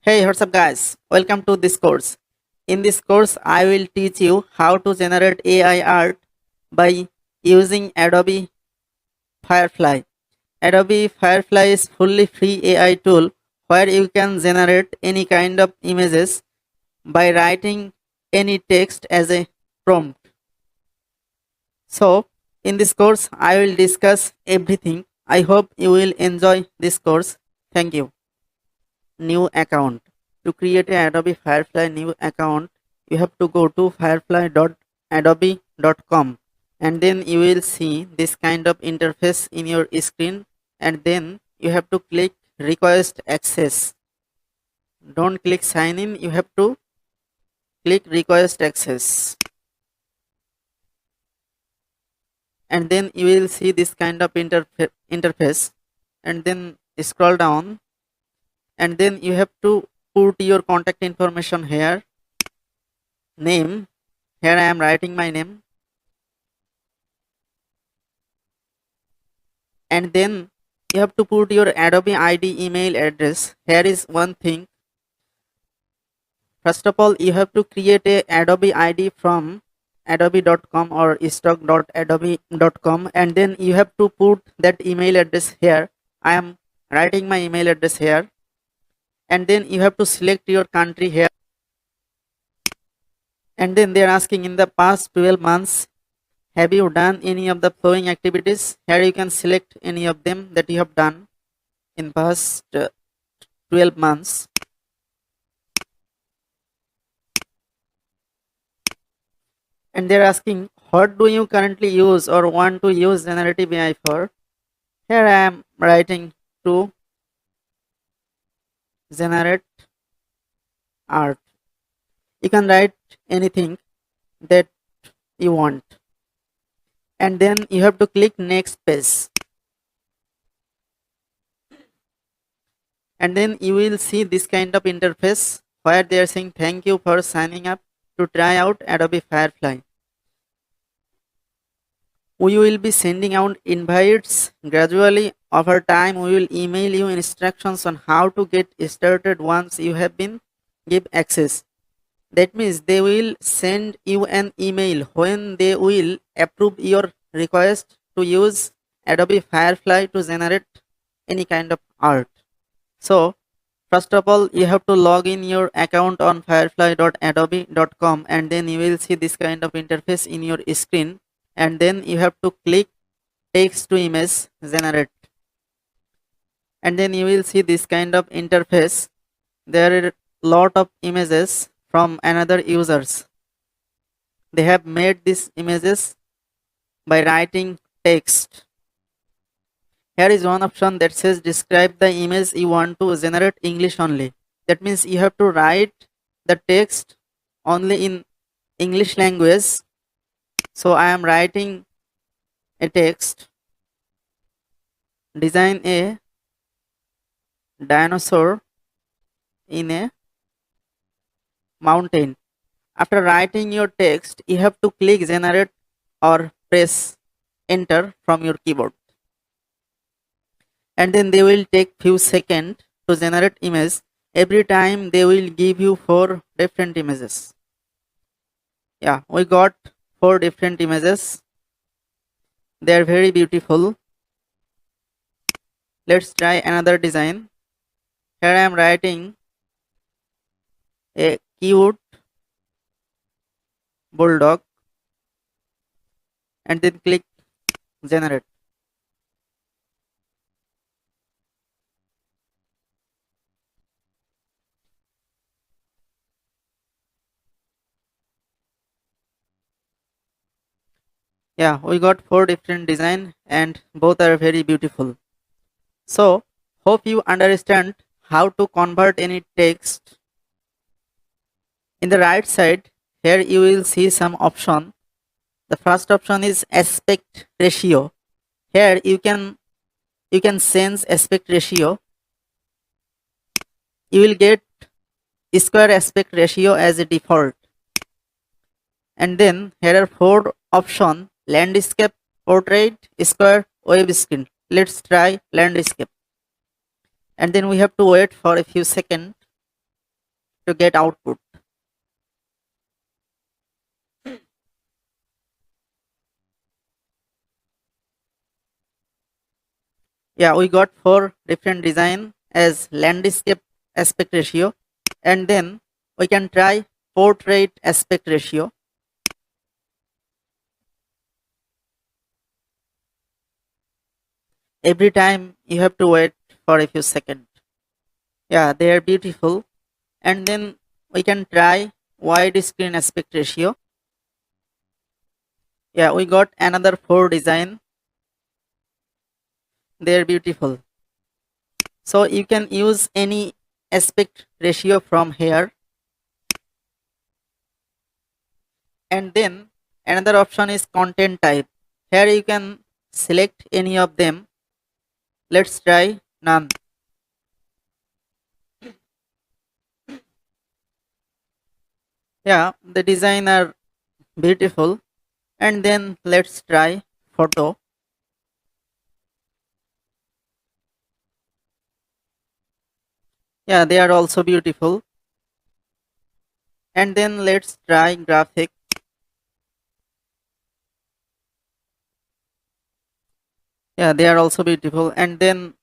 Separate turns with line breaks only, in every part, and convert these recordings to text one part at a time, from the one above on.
Hey, what's up, guys? Welcome to this course. In this course, I will teach you how to generate AI art by using Adobe Firefly. Adobe Firefly is fully free AI tool where you can generate any kind of images by writing any text as a prompt. So, in this course, I will discuss everything. I hope you will enjoy this course. Thank you. New account. To create a Adobe Firefly new account, you have to go to firefly.adobe.com and then you will see this kind of interface in your screen, and then you have to click request access. Don't click sign in, you have to click request access, and then you will see this kind of interface, and then scroll down, and then you have to put your contact information here. Name, here I am writing my name, and then you have to put your Adobe ID email address. Here is one thing. First of all, you have to create a Adobe ID from adobe.com or stock.adobe.com, and then you have to put that email address here. I am writing my email address here, and then you have to select your country here, and then they are asking in the past 12 months have you done any of the following activities. Here you can select any of them that you have done in past 12 months. And they're asking what do you currently use or want to use generative AI for. Here I am writing to generate art. You can write anything that you want, and then you have to click next page, and then you will see this kind of interface where they are saying thank you for signing up to try out Adobe Firefly. We will be sending out invites gradually. Over time, we will email you instructions on how to get started once you have been give access. That means they will send you an email when they will approve your request to use Adobe Firefly to generate any kind of art. So, first of all, you have to log in your account on firefly.adobe.com, and then you will see this kind of interface in your screen, and then you have to click text to image generate, and then you will see this kind of interface. There are lot of images from another users. They have made these images by writing text. Here is one option that says describe the image you want to generate English only. That means you have to write the text only in English language. So I am writing a text. Design a dinosaur in a mountain. After writing your text, you have to click generate or press enter from your keyboard, and then they will take few seconds to generate image. Every time they will give you 4 different images. Yeah, we got 4 different images. They are very beautiful. Let's try another design. Here I am writing a cute bulldog, and then click generate. Yeah, we got 4 different design and both are very beautiful. So hope you understand how to convert any text. In the right side, here you will see some option. The first option is aspect ratio. Here you can sense aspect ratio. You will get square aspect ratio as a default. And then here are 4 option: landscape, portrait, square, wave screen. Let's try landscape. And then we have to wait for a few seconds. to get output. Yeah, we got 4 different design as landscape aspect ratio, and then we can try portrait aspect ratio. Every time you have to wait for a few seconds. Yeah, they are beautiful. And then we can try wide screen aspect ratio. Yeah, we got another 4 design. They are beautiful. So you can use any aspect ratio from here. And then another option is content type. Here you can select any of them. Let's try none. Yeah, the design are beautiful. And then let's try photo. Yeah, they are also beautiful. And then let's try graphic. Yeah, they are also beautiful. And then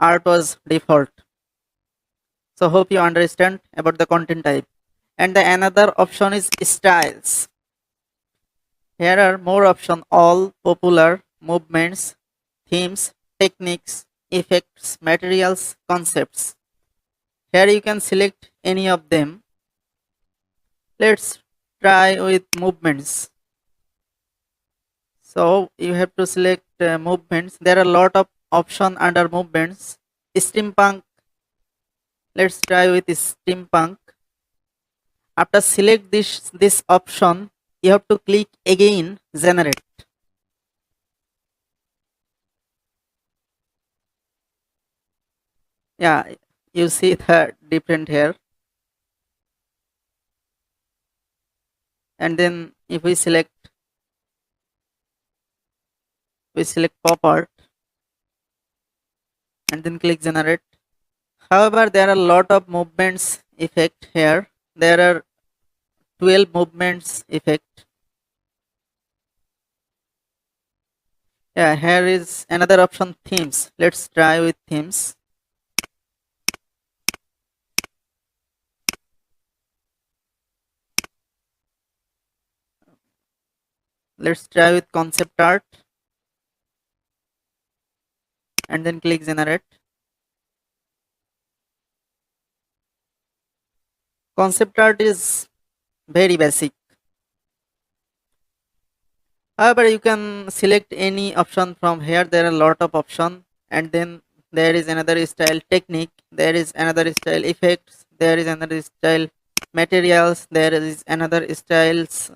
art was default. So hope you understand about the content type. And the another option is styles. Here are more options, all popular movements, themes, techniques, effects, materials, concepts. Here you can select any of them. Let's try with movements. So you have to select movements. There are a lot of options under movements. Steampunk. Let's try with steampunk. After select this option, you have to click again generate. Yeah, you see the different here. And then if we select pop art and then click generate. However, there are a lot of movements effect here. There are 12 movements effect. Yeah, here is another option, themes. Let's try with themes. Let's try with concept art and then click generate. Concept art is very basic. However, you can select any option from here. There are a lot of options, and then there is another style technique. There is another style effects. There is another style materials. There is another styles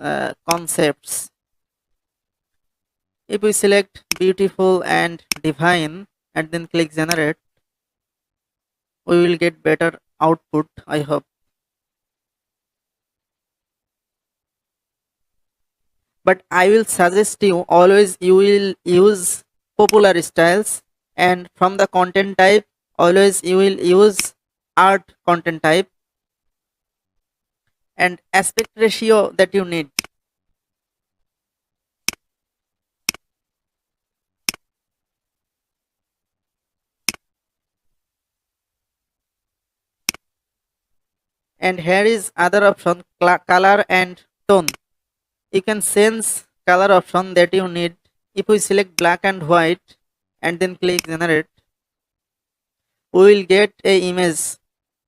concepts. If we select beautiful and divine and then click generate, we will get better output, I hope. But I will suggest you always you will use popular styles, and from the content type always you will use art content type and aspect ratio that you need. And here is other option, color and tone. You can sense color option that you need. If we select black and white and then click generate, we will get a image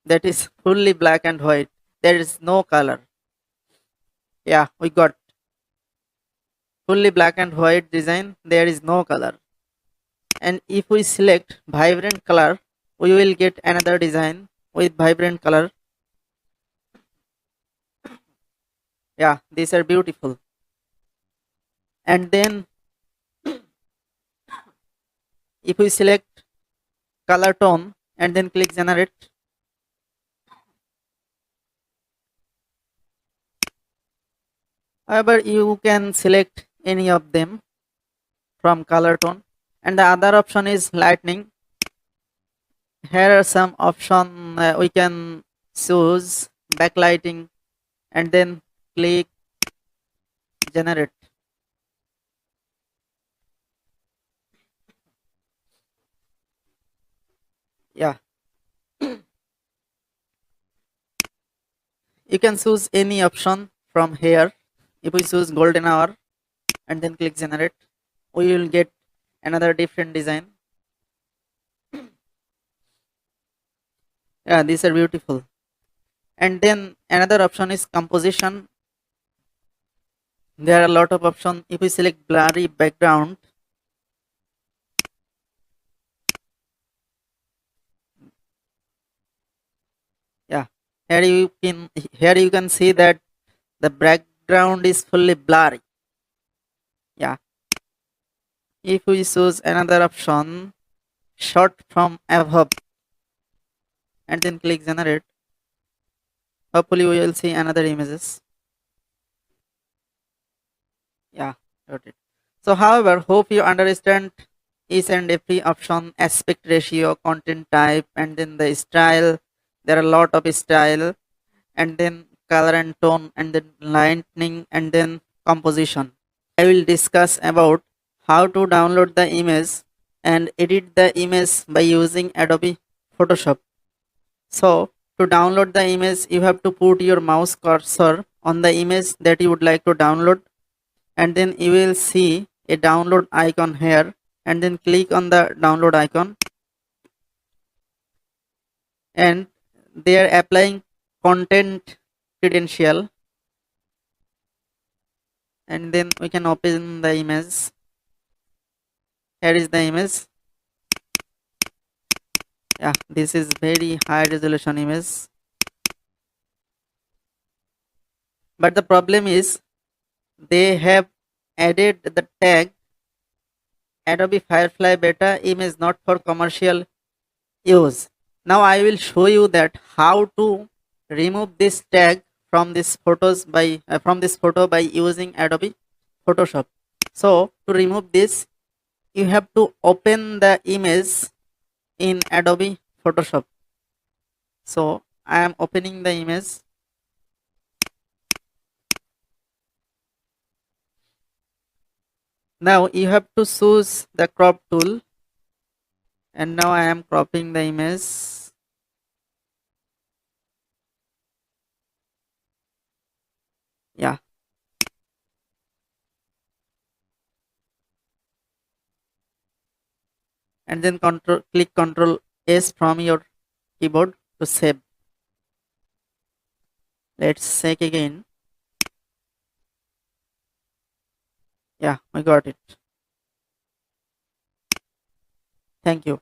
that is fully black and white. There is no color. Yeah, we got fully black and white design. There is no color. And if we select vibrant color, we will get another design with vibrant color. Yeah, these are beautiful. And then if we select color tone and then click generate, however you can select any of them from color tone. And the other option is lightning. Here are some option we can choose backlighting and then click generate. Yeah, you can choose any option from here. If we choose golden hour and then click generate, we will get another different design. Yeah, these are beautiful. And then another option is composition. There are a lot of options. If we select blurry background, yeah, here you can see that the background is fully blurry. Yeah, if we choose another option, short from above, and then click generate, hopefully we will see another images. Yeah, got it. So however, hope you understand each and every option, aspect ratio, content type, and then the style. There are a lot of style, and then color and tone, and then lightning, and then composition. I will discuss about how to download the image and edit the image by using Adobe Photoshop. So to download the image, you have to put your mouse cursor on the image that you would like to download, and then you will see a download icon here, and then click on the download icon, and they are applying content credential, and then we can open the image. Here is the image. Yeah, this is very high resolution image, but the problem is they have added the tag Adobe Firefly beta image not for commercial use. Now I will show you that how to remove this tag from this photo by using Adobe Photoshop. So to remove this, you have to open the image in Adobe Photoshop. So I am opening the image. Now you have to choose the crop tool, and now I am cropping the image. Yeah, and then click Control S from your keyboard to save. Let's check again. Yeah, I got it. Thank you.